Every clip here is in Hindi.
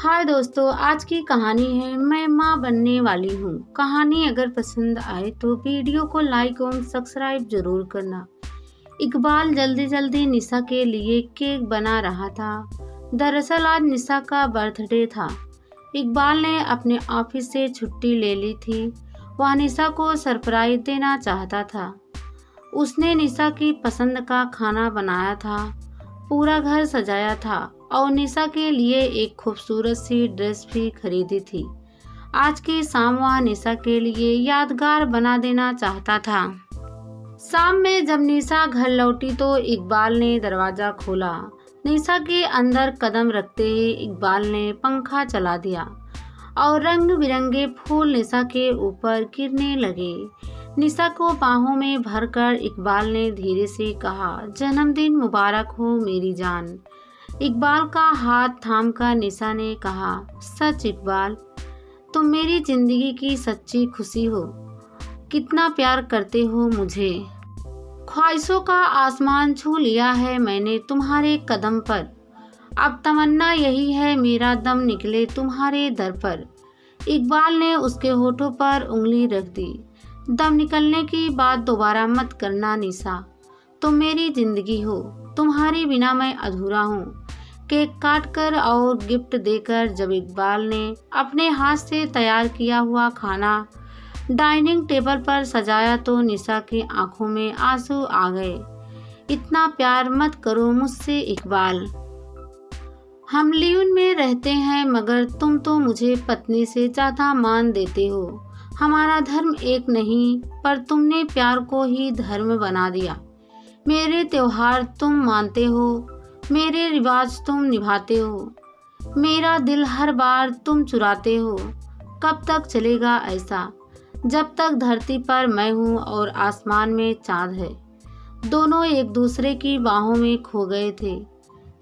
हाय दोस्तों, आज की कहानी है मैं माँ बनने वाली हूँ। कहानी अगर पसंद आए तो वीडियो को लाइक और सब्सक्राइब जरूर करना। इकबाल जल्दी जल्दी निशा के लिए केक बना रहा था। दरअसल आज निशा का बर्थडे था। इकबाल ने अपने ऑफिस से छुट्टी ले ली थी। वह निशा को सरप्राइज देना चाहता था। उसने निशा की पसंद का खाना बनाया था, पूरा घर सजाया था और निशा के लिए एक खूबसूरत सी ड्रेस भी खरीदी थी। आज की शाम वह निशा के लिए यादगार बना देना चाहता था। शाम में जब निशा घर लौटी तो इकबाल ने दरवाजा खोला। निशा के अंदर कदम रखते ही इकबाल ने पंखा चला दिया और रंग बिरंगे फूल निशा के ऊपर गिरने लगे। निशा को बाहों में भरकर इकबाल ने धीरे से कहा, जन्मदिन मुबारक हो मेरी जान। इकबाल का हाथ थामकर निशा ने कहा, सच इकबाल, तुम मेरी जिंदगी की सच्ची खुशी हो। कितना प्यार करते हो मुझे। ख्वाहिशों का आसमान छू लिया है मैंने तुम्हारे कदम पर। अब तमन्ना यही है मेरा दम निकले तुम्हारे दर पर। इकबाल ने उसके होठों पर उंगली रख दी। दम निकलने की बात दोबारा मत करना निशा। तुम मेरी जिंदगी हो, तुम्हारे बिना मैं अधूरा हूँ। केक काट कर और गिफ्ट देकर जब इकबाल ने अपने हाथ से तैयार किया हुआ खाना डाइनिंग टेबल पर सजाया तो निशा की आंखों में आंसू आ गए। इतना प्यार मत करो मुझसे इकबाल। हम लिव-इन में रहते हैं मगर तुम तो मुझे पत्नी से ज़्यादा मान देते हो। हमारा धर्म एक नहीं पर तुमने प्यार को ही धर्म बना दिया। मेरे त्योहार तुम मानते हो, मेरे रिवाज तुम निभाते हो, मेरा दिल हर बार तुम चुराते हो। कब तक चलेगा ऐसा, जब तक धरती पर मैं हूँ और आसमान में चाँद है। दोनों एक दूसरे की बाहों में खो गए थे।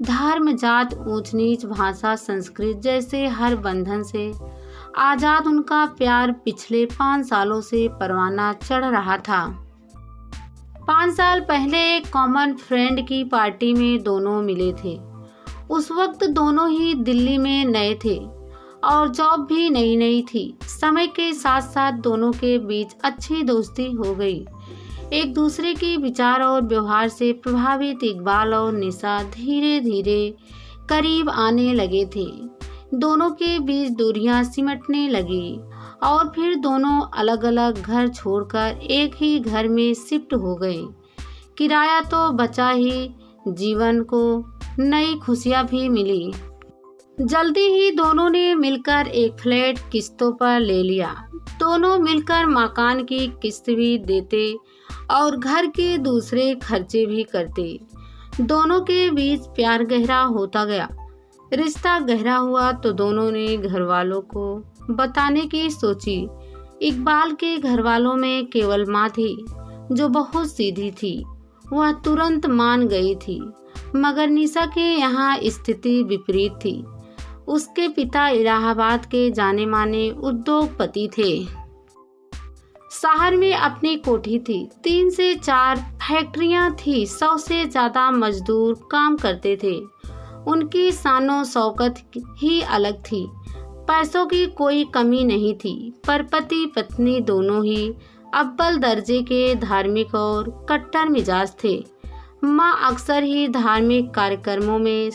धर्म, जात, ऊंच नीच, भाषा, संस्कृत जैसे हर बंधन से आजाद उनका प्यार पिछले 5 सालों से परवाना चढ़ रहा था। 5 साल पहले एक कॉमन फ्रेंड की पार्टी में दोनों मिले थे। उस वक्त दोनों ही दिल्ली में नए थे और जॉब भी नई नई थी। समय के साथ साथ दोनों के बीच अच्छी दोस्ती हो गई। एक दूसरे के विचार और व्यवहार से प्रभावित इकबाल और निशा धीरे धीरे करीब आने लगे थे। दोनों के बीच दूरियां सिमटने लगी और फिर दोनों अलग अलग घर छोड़कर एक ही घर में शिफ्ट हो गए। किराया तो बचा ही, जीवन को नई खुशियां भी मिली। जल्दी ही दोनों ने मिलकर एक फ्लैट किस्तों पर ले लिया। दोनों मिलकर मकान की किस्त भी देते और घर के दूसरे खर्चे भी करते। दोनों के बीच प्यार गहरा होता गया। रिश्ता गहरा हुआ तो दोनों ने घर वालों को बताने की सोची। इकबाल के घर वालों में केवल माँ थी जो बहुत सीधी थी। वह तुरंत मान गई थी। मगर निशा के यहाँ स्थिति विपरीत थी। उसके पिता इलाहाबाद के जाने माने उद्योगपति थे। शहर में अपनी कोठी थी। 3 से 4 फैक्ट्रियां थी। 100 से ज्यादा मजदूर काम करते थे। उनकी शानो शौकत ही अलग थी। पैसों की कोई कमी नहीं थी, पर पति पत्नी दोनों ही अव्वल दर्जे के धार्मिक और कट्टर मिजाज थे। माँ अक्सर ही धार्मिक कार्यक्रमों में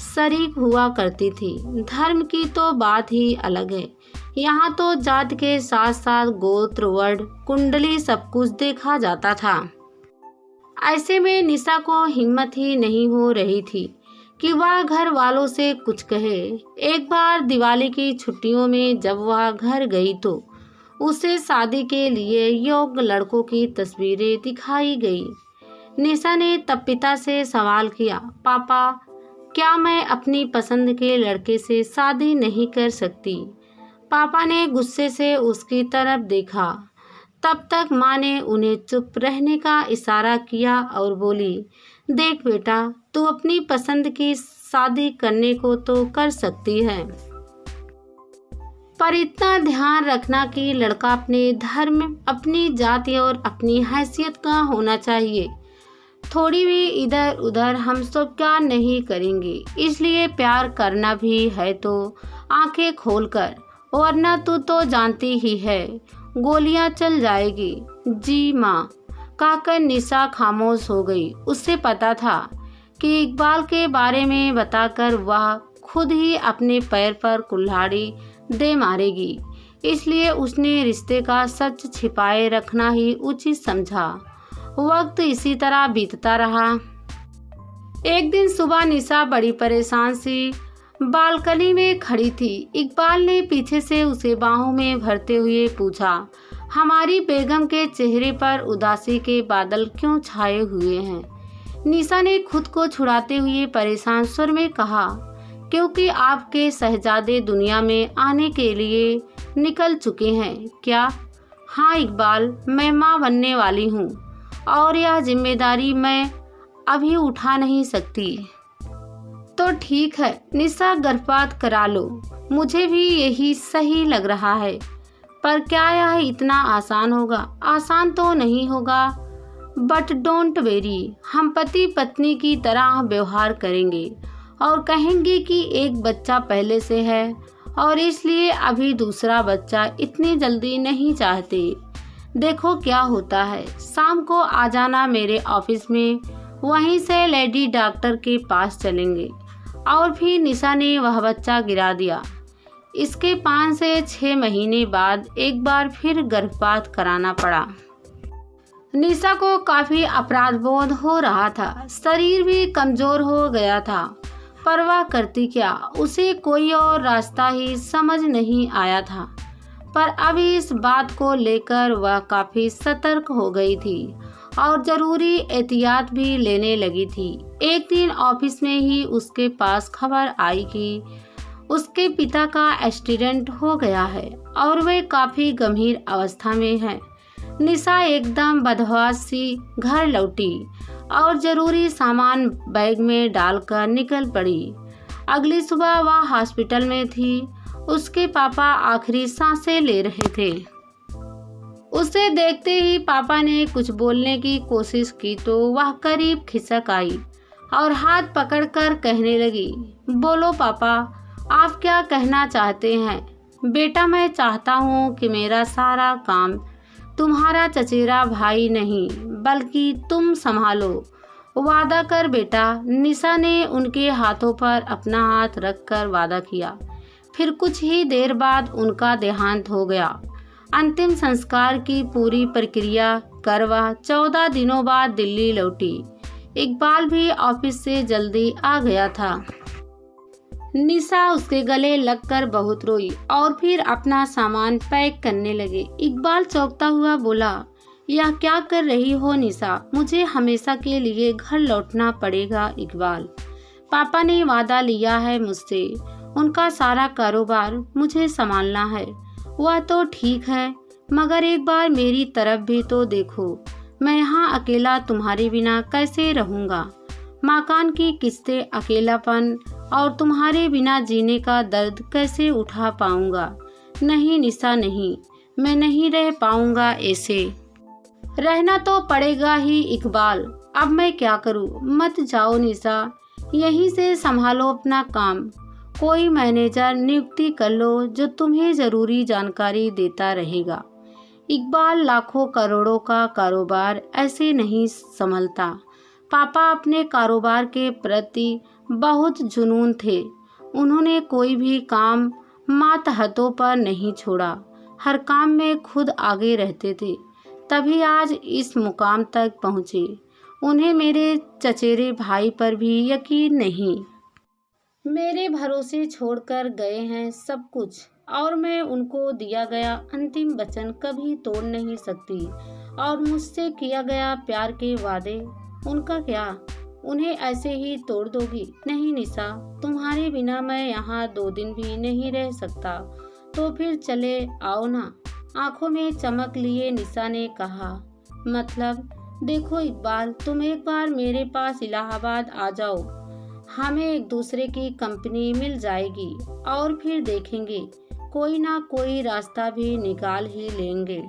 शरीक हुआ करती थी। धर्म की तो बात ही अलग है। यहाँ तो जात के साथ साथ गोत्र, वर्ण, कुंडली सब कुछ देखा जाता था। ऐसे में निशा को हिम्मत ही नहीं हो रही थी कि वह घर वालों से कुछ कहे। एक बार दिवाली की छुट्टियों में जब वह घर गई तो उसे शादी के लिए योग्य लड़कों की तस्वीरें दिखाई गई। निशा ने तब पिता से सवाल किया, पापा, क्या मैं अपनी पसंद के लड़के से शादी नहीं कर सकती? पापा ने गुस्से से उसकी तरफ देखा। तब तक माँ ने उन्हें चुप रहने का इशारा किया और बोली, देख बेटा, तू अपनी पसंद की शादी करने को तो कर सकती है, पर इतना ध्यान रखना कि लड़का अपने धर्म, अपनी जाति और अपनी हैसियत का होना चाहिए। थोड़ी भी इधर उधर हम सब क्या नहीं करेंगे, इसलिए प्यार करना भी है तो आंखें खोलकर, वरना तू तो जानती ही है गोलियां चल जाएगी। जी माँ, कहकर निशा खामोश हो गई। उससे पता था कि इकबाल के बारे में बताकर वह खुद ही अपने पैर पर कुल्हाड़ी दे मारेगी, इसलिए उसने रिश्ते का सच छिपाए रखना ही उचित समझा। वक्त इसी तरह बीतता रहा। एक दिन सुबह निशा बड़ी परेशान सी बालकनी में खड़ी थी। इकबाल ने पीछे से उसे बाहों में भरते हुए पूछा, हमारी बेगम के चेहरे पर उदासी के बादल क्यों छाए हुए हैं? निशा ने खुद को छुड़ाते हुए परेशान स्वर में कहा, क्योंकि आपके शहजादे दुनिया में आने के लिए निकल चुके हैं क्या? हाँ इकबाल, मैं माँ बनने वाली हूँ और यह जिम्मेदारी मैं अभी उठा नहीं सकती। तो ठीक है निशा, गर्भपात करा लो, मुझे भी यही सही लग रहा है। पर क्या यह इतना आसान होगा? आसान तो नहीं होगा, बट डोंट वेरी, हम पति पत्नी की तरह व्यवहार करेंगे और कहेंगे कि एक बच्चा पहले से है और इसलिए अभी दूसरा बच्चा इतनी जल्दी नहीं चाहते। देखो क्या होता है। शाम को आ जाना मेरे ऑफिस में, वहीं से लेडी डॉक्टर के पास चलेंगे। और फिर निशा ने वह बच्चा गिरा दिया। इसके 5 से 6 महीने बाद एक बार फिर गर्भपात कराना पड़ा। निशा को काफी अपराध बोध हो रहा था, शरीर भी कमजोर हो गया था, पर वह करती क्या? उसे कोई और रास्ता ही समझ नहीं आया था। पर अब इस बात को लेकर वह काफी सतर्क हो गई थी और जरूरी एहतियात भी लेने लगी थी। एक दिन ऑफिस में ही उसके पास खबर आई कि उसके पिता का एक्सीडेंट हो गया है और वे काफी गंभीर अवस्था में हैं। निशा एकदम बदहवास सी घर लौटी और जरूरी सामान बैग में डालकर निकल पड़ी। अगली सुबह वह हॉस्पिटल में थी। उसके पापा आखिरी सांसें ले रहे थे। उसे देखते ही पापा ने कुछ बोलने की कोशिश की तो वह करीब खिसक आई और हाथ पकड़कर कहने लगी, बोलो पापा, आप क्या कहना चाहते हैं? बेटा, मैं चाहता हूँ कि मेरा सारा काम तुम्हारा चचेरा भाई नहीं बल्कि तुम संभालो। वादा कर बेटा। निशा ने उनके हाथों पर अपना हाथ रखकर वादा किया। फिर कुछ ही देर बाद उनका देहांत हो गया। अंतिम संस्कार की पूरी प्रक्रिया कर वह 14 दिनों बाद दिल्ली लौटी। इकबाल भी ऑफिस से जल्दी आ गया था। निशा उसके गले लगकर बहुत रोई और फिर अपना सामान पैक करने लगे। इकबाल चौंकता हुआ बोला, यह क्या कर रही हो निशा? मुझे हमेशा के लिए घर लौटना पड़ेगा इकबाल। पापा ने वादा लिया है मुझसे, उनका सारा कारोबार मुझे संभालना है। वह तो ठीक है, मगर एक बार मेरी तरफ भी तो देखो। मैं यहाँ अकेला तुम्हारे बिना कैसे रहूँगा? मकान की किस्तें, अकेलापन और तुम्हारे बिना जीने का दर्द कैसे उठा पाऊँगा? नहीं निशा, नहीं, मैं नहीं रह पाऊँगा ऐसे। रहना तो पड़ेगा ही इकबाल। अब मैं क्या करूँ? मत जाओ निशा, यहीं से संभालो अपना काम। कोई मैनेजर नियुक्ति कर लो जो तुम्हें ज़रूरी जानकारी देता रहेगा। इकबाल लाखों करोड़ों का कारोबार ऐसे नहीं संभलता। पापा अपने कारोबार के प्रति बहुत जुनून थे। उन्होंने कोई भी काम मातहतों पर नहीं छोड़ा, हर काम में खुद आगे रहते थे, तभी आज इस मुकाम तक पहुँचे। उन्हें मेरे चचेरे भाई पर भी यकीन नहीं। मेरे भरोसे छोड़कर गए हैं सब कुछ और मैं उनको दिया गया अंतिम वचन कभी तोड़ नहीं सकती। और मुझसे किया गया प्यार के वादे, उनका क्या? उन्हें ऐसे ही तोड़ दोगी? नहीं निशा, तुम्हारे बिना मैं यहाँ 2 दिन भी नहीं रह सकता। तो फिर चले आओ ना। आंखों में चमक लिए निशा ने कहा, मतलब? देखो इकबाल, तुम एक बार मेरे पास इलाहाबाद आ जाओ, हमें एक दूसरे की कंपनी मिल जाएगी और फिर देखेंगे, कोई ना कोई रास्ता भी निकाल ही लेंगे।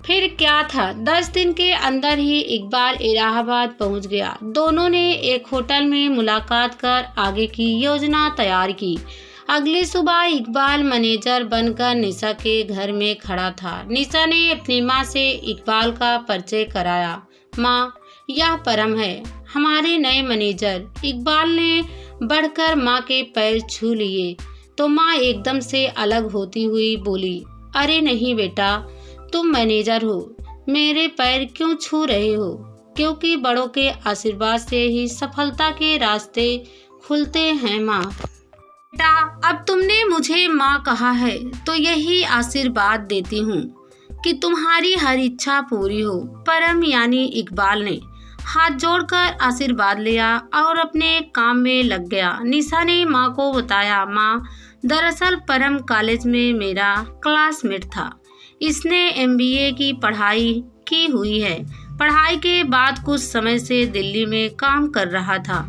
फिर क्या था, 10 दिन के अंदर ही इकबाल इलाहाबाद पहुंच गया। दोनों ने एक होटल में मुलाकात कर आगे की योजना तैयार की। अगली सुबह इकबाल मैनेजर बनकर निशा के घर में खड़ा था। निशा ने अपनी माँ से इकबाल का परिचय कराया। माँ, यह परम है, हमारे नए मैनेजर। इकबाल ने बढ़कर माँ के पैर छू लिए तो माँ एकदम से अलग होती हुई बोली, अरे नहीं बेटा, तुम मैनेजर हो, मेरे पैर क्यों छू रहे हो? क्योंकि बड़ों के आशीर्वाद से ही सफलता के रास्ते खुलते हैं माँ। बेटा, अब तुमने मुझे माँ कहा है तो यही आशीर्वाद देती हूँ कि तुम्हारी हर इच्छा पूरी हो। परम यानी इकबाल ने हाथ जोड़कर आशीर्वाद लिया और अपने काम में लग गया। निशा ने माँ को बताया, माँ, दरअसल परम कॉलेज में मेरा क्लासमेट था। इसने MBA की पढ़ाई की हुई है। पढ़ाई के बाद कुछ समय से दिल्ली में काम कर रहा था।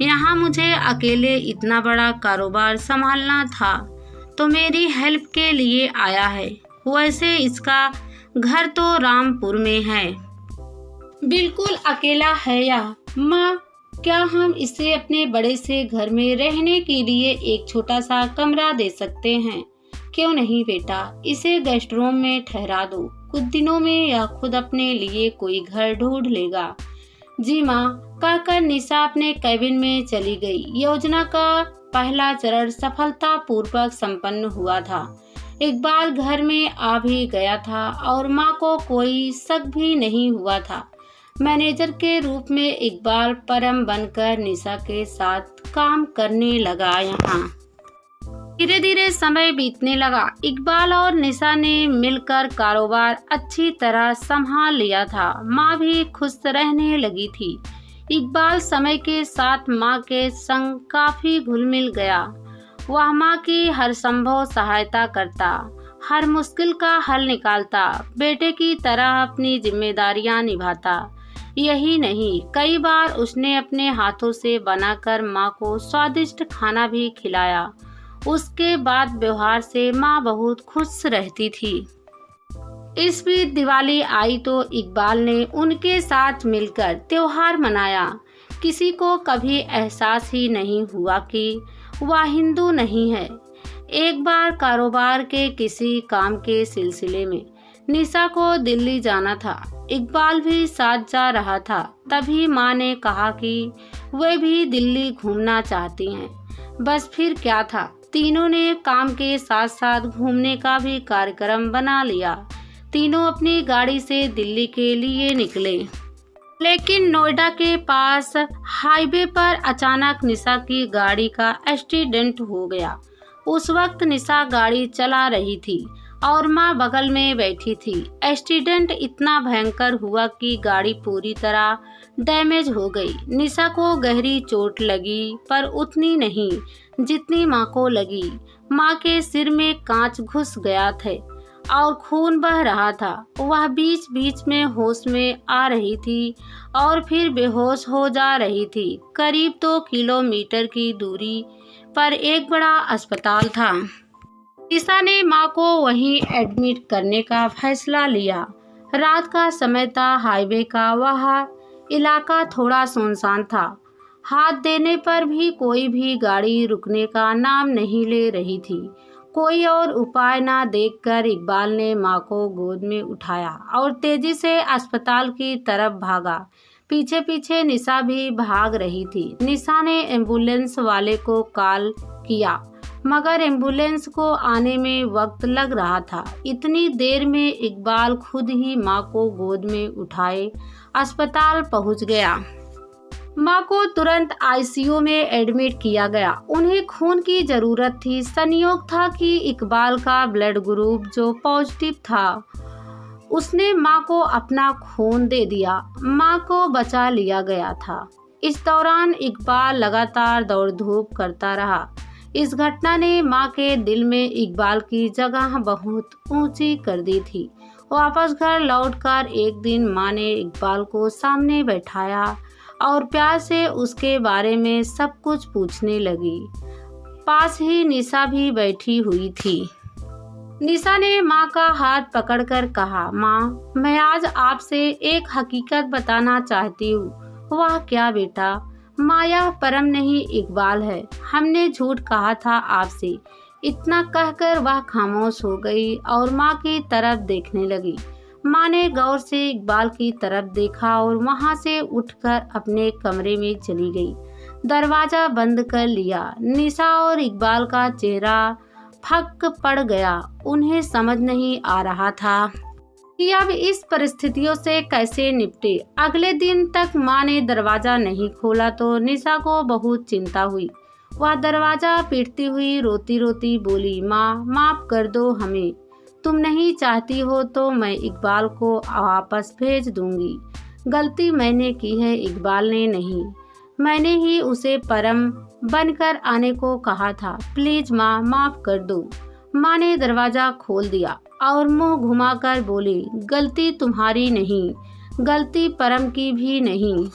यहाँ मुझे अकेले इतना बड़ा कारोबार संभालना था तो मेरी हेल्प के लिए आया है। वैसे इसका घर तो रामपुर में है। बिल्कुल अकेला है यह। माँ, क्या हम इसे अपने बड़े से घर में रहने के लिए एक छोटा सा कमरा दे सकते हैं? क्यों नहीं बेटा, इसे गेस्ट रूम में ठहरा दो। कुछ दिनों में यह खुद अपने लिए कोई घर ढूंढ लेगा। जी माँ, कहकर निशा अपने कैबिन में चली गई। योजना का पहला चरण सफलतापूर्वक संपन्न हुआ था। इकबाल घर में आ भी गया था और माँ को कोई शक भी नहीं हुआ था। मैनेजर के रूप में इकबाल परम बनकर निशा के साथ काम करने लगा। यहाँ धीरे धीरे समय बीतने लगा। इकबाल और निशा ने मिलकर कारोबार अच्छी तरह संभाल लिया था। माँ भी खुश रहने लगी थी। इकबाल समय के साथ माँ के संग काफी घुल मिल गया। वह माँ की हर संभव सहायता करता, हर मुश्किल का हल निकालता, बेटे की तरह अपनी जिम्मेदारियां निभाता। यही नहीं, कई बार उसने अपने हाथों से बनाकर माँ को स्वादिष्ट खाना भी खिलाया। उसके बाद व्यवहार से माँ बहुत खुश रहती थी। इस बीच दिवाली आई तो इकबाल ने उनके साथ मिलकर त्योहार मनाया। किसी को कभी एहसास ही नहीं हुआ कि वह हिंदू नहीं है। एक बार कारोबार के किसी काम के सिलसिले में निशा को दिल्ली जाना था। इकबाल भी साथ जा रहा था। तभी माँ ने कहा कि वे भी दिल्ली घूमना चाहती हैं। बस फिर क्या था, तीनों ने काम के साथ साथ घूमने का भी कार्यक्रम बना लिया। तीनों अपनी गाड़ी से दिल्ली के लिए निकले। लेकिन नोएडा के पास हाईवे पर अचानक निशा की गाड़ी का एक्सीडेंट हो गया। उस वक्त निशा गाड़ी चला रही थी और माँ बगल में बैठी थी। एक्सीडेंट इतना भयंकर हुआ कि गाड़ी पूरी तरह डैमेज हो गई। निशा को गहरी चोट लगी, पर उतनी नहीं जितनी माँ को लगी। माँ के सिर में कांच घुस गया था और खून बह रहा था। वह बीच बीच में होश में आ रही थी और फिर बेहोश हो जा रही थी। करीब 2 किलोमीटर की दूरी पर एक बड़ा अस्पताल था। निशा ने माँ को वहीं एडमिट करने का फैसला लिया। रात का समय था। हाईवे का वह इलाका थोड़ा सुनसान था। हाथ देने पर भी कोई भी गाड़ी रुकने का नाम नहीं ले रही थी। कोई और उपाय ना देखकर इकबाल ने माँ को गोद में उठाया और तेजी से अस्पताल की तरफ भागा। पीछे पीछे निशा भी भाग रही थी। निशा ने एम्बुलेंस वाले को कॉल किया, मगर एम्बुलेंस को आने में वक्त लग रहा था। इतनी देर में इकबाल खुद ही माँ को गोद में उठाए अस्पताल पहुँच गया। माँ को तुरंत ICU में एडमिट किया गया। उन्हें खून की जरूरत थी। संयोग था कि इकबाल का ब्लड ग्रुप जो पॉजिटिव था, उसने माँ को अपना खून दे दिया। माँ को बचा लिया गया था। इस दौरान इकबाल लगातार दौड़ धूप करता रहा। इस घटना ने माँ के दिल में इकबाल की जगह बहुत ऊंची कर दी थी। वापस घर लौटकर एक दिन माँ ने इकबाल को सामने बैठाया और प्यार से उसके बारे में सब कुछ पूछने लगी। पास ही निशा भी बैठी हुई थी। निशा ने माँ का हाथ पकड़कर कहा, माँ, मैं आज आपसे एक हकीकत बताना चाहती हूँ। वह क्या बेटा? माँ, यह परम नहीं, इकबाल है। हमने झूठ कहा था आपसे। इतना कहकर वह खामोश हो गई और माँ की तरफ देखने लगी। माँ ने गौर से इकबाल की तरफ देखा और वहाँ से उठकर अपने कमरे में चली गई। दरवाजा बंद कर लिया। निशा और इकबाल का चेहरा फक पड़ गया। उन्हें समझ नहीं आ रहा था कि अब इस परिस्थितियों से कैसे निपटे। अगले दिन तक माँ ने दरवाजा नहीं खोला तो निशा को बहुत चिंता हुई। वह दरवाजा पीटती हुई रोती रोती बोली, माँ, माफ कर दो हमें। तुम नहीं चाहती हो तो मैं इकबाल को वापस भेज दूंगी। गलती मैंने की है, इकबाल ने नहीं। मैंने ही उसे परम बनकर आने को कहा था। प्लीज माँ, माफ कर दो। माँ ने दरवाजा खोल दिया और मुंह घुमाकर बोली, गलती तुम्हारी नहीं, गलती परम की भी नहीं।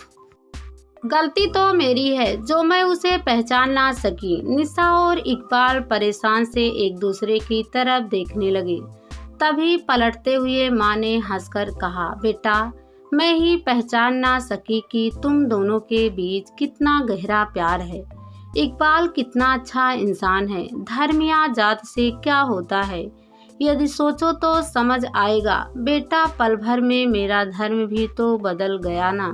गलती तो मेरी है जो मैं उसे पहचान ना सकी। निशा और इकबाल परेशान से एक दूसरे की तरफ देखने लगे। तभी पलटते हुए माँ ने हंसकर कहा, बेटा, मैं ही पहचान ना सकी कि तुम दोनों के बीच कितना गहरा प्यार है। इकबाल कितना अच्छा इंसान है। धर्म या जात से क्या होता है, यदि सोचो तो समझ आएगा। बेटा, पल भर में मेरा धर्म भी तो बदल गया ना।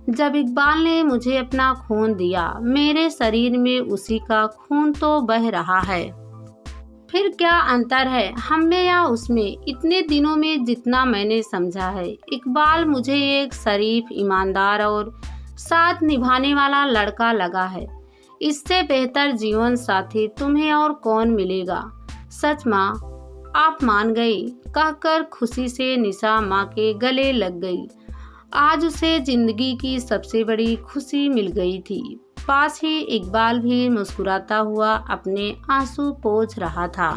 जब इकबाल ने मुझे अपना खून दिया, मेरे शरीर में उसी का खून तो बह रहा है। फिर क्या अंतर है हम में या उसमें? इतने दिनों में जितना मैंने समझा है, इकबाल मुझे एक शरीफ, ईमानदार और साथ निभाने वाला लड़का लगा है। इससे बेहतर जीवन साथी तुम्हें और कौन मिलेगा? सच माँ, आप मान गई, कहकर खुशी से निशा माँ के गले लग गई। आज उसे जिंदगी की सबसे बड़ी खुशी मिल गई थी। पास ही इकबाल भी मुस्कुराता हुआ अपने आंसू पोंछ रहा था।